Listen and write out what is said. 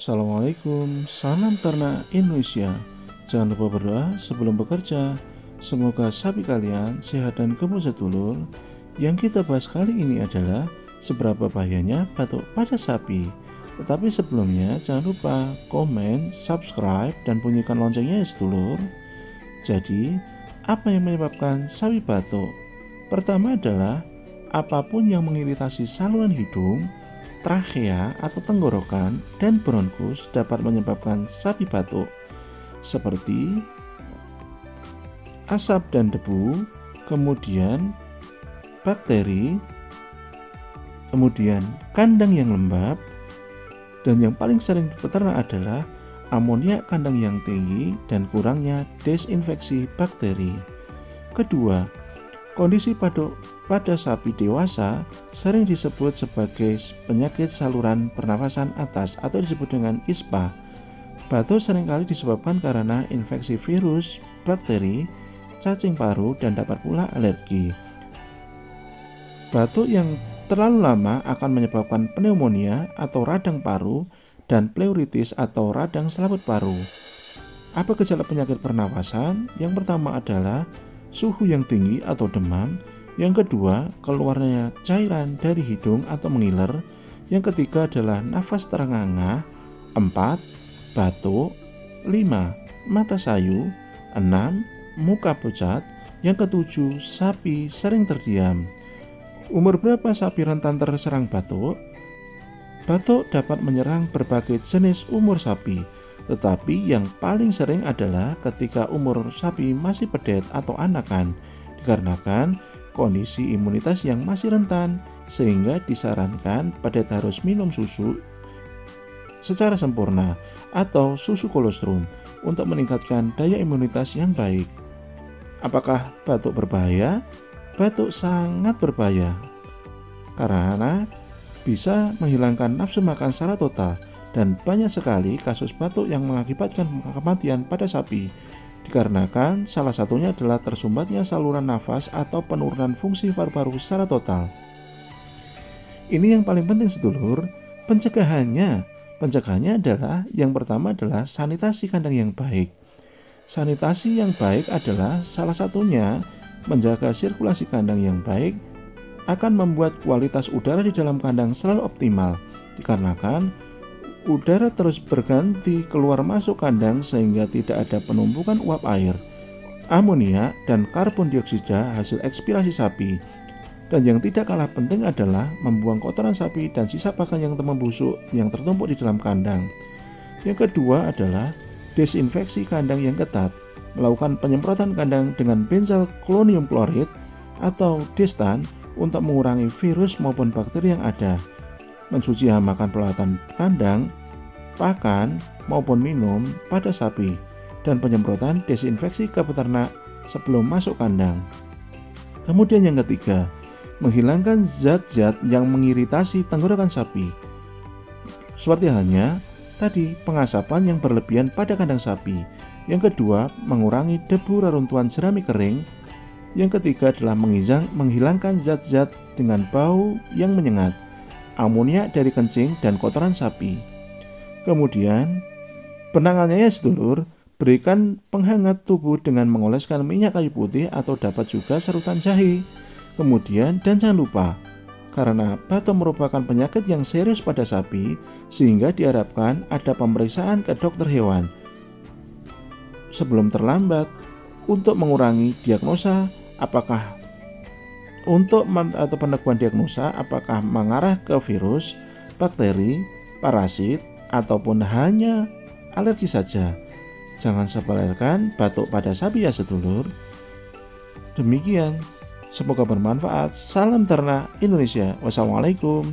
Assalamualaikum, salam ternak Indonesia. Jangan lupa berdoa sebelum bekerja. Semoga sapi kalian sehat dan gemuk sedulur. Yang kita bahas kali ini adalah seberapa bahayanya batuk pada sapi. Tetapi sebelumnya jangan lupa komen, subscribe, dan bunyikan loncengnya ya sedulur. Jadi, apa yang menyebabkan sapi batuk? Pertama adalah apapun yang mengiritasi saluran hidung, trachea atau tenggorokan, dan bronkus dapat menyebabkan sapi batuk, seperti asap dan debu, kemudian bakteri, kemudian kandang yang lembab, dan yang paling sering di peternak adalah amoniak kandang yang tinggi dan kurangnya desinfeksi bakteri. Kedua, kondisi batuk pada sapi dewasa sering disebut sebagai penyakit saluran pernafasan atas atau disebut dengan ISPA. Batuk seringkali disebabkan karena infeksi virus, bakteri, cacing paru, dan dapat pula alergi. Batuk yang terlalu lama akan menyebabkan pneumonia atau radang paru dan pleuritis atau radang selaput paru. Apa gejala penyakit pernafasan? Yang pertama adalah suhu yang tinggi atau demam. Yang kedua, keluarnya cairan dari hidung atau mengiler. Yang ketiga adalah nafas terengah-engah. 4. Batuk. 5. Mata sayu. 6. Muka pucat. Yang ketujuh, sapi sering terdiam. Umur berapa sapi rentan terserang batuk? Batuk dapat menyerang berbagai jenis umur sapi, tetapi yang paling sering adalah ketika umur sapi masih pedet atau anakan, dikarenakan kondisi imunitas yang masih rentan, sehingga disarankan pedet harus minum susu secara sempurna atau susu kolostrum untuk meningkatkan daya imunitas yang baik. Apakah batuk berbahaya? Batuk sangat berbahaya karena bisa menghilangkan nafsu makan secara total, dan banyak sekali kasus batuk yang mengakibatkan kematian pada sapi dikarenakan salah satunya adalah tersumbatnya saluran nafas atau penurunan fungsi paru-paru secara total. Ini yang paling penting sedulur. Pencegahannya adalah yang pertama adalah sanitasi kandang yang baik. Sanitasi yang baik adalah salah satunya menjaga sirkulasi kandang yang baik akan membuat kualitas udara di dalam kandang selalu optimal, dikarenakan udara terus berganti keluar masuk kandang sehingga tidak ada penumpukan uap air, amonia, dan karbon dioksida hasil ekspirasi sapi. Dan yang tidak kalah penting adalah membuang kotoran sapi dan sisa pakan yang membusuk yang tertumpuk di dalam kandang. Yang kedua adalah desinfeksi kandang yang ketat, melakukan penyemprotan kandang dengan benzel klonium klorid atau destan untuk mengurangi virus maupun bakteri yang ada, mencuci hamakan peralatan kandang, pakan, maupun minum pada sapi, dan penyemprotan desinfeksi ke peternak sebelum masuk kandang. Kemudian yang ketiga, menghilangkan zat-zat yang mengiritasi tenggorokan sapi. Seperti halnya tadi, pengasapan yang berlebihan pada kandang sapi. Yang kedua, mengurangi debu reruntuhan jerami kering. Yang ketiga adalah menghilangkan zat-zat dengan bau yang menyengat, amoniak dari kencing dan kotoran sapi. Kemudian, penanganannya sedulur, berikan penghangat tubuh dengan mengoleskan minyak kayu putih atau dapat juga sarutan jahe. Kemudian, dan jangan lupa, karena batuk merupakan penyakit yang serius pada sapi, sehingga diharapkan ada pemeriksaan ke dokter hewan sebelum terlambat untuk mengurangi diagnosa apakah atau peneguhan diagnosa apakah mengarah ke virus, bakteri, parasit, ataupun hanya alergi saja. Jangan sepelekan batuk pada sapi ya sedulur. Demikian, semoga bermanfaat. Salam ternak Indonesia. Wassalamualaikum.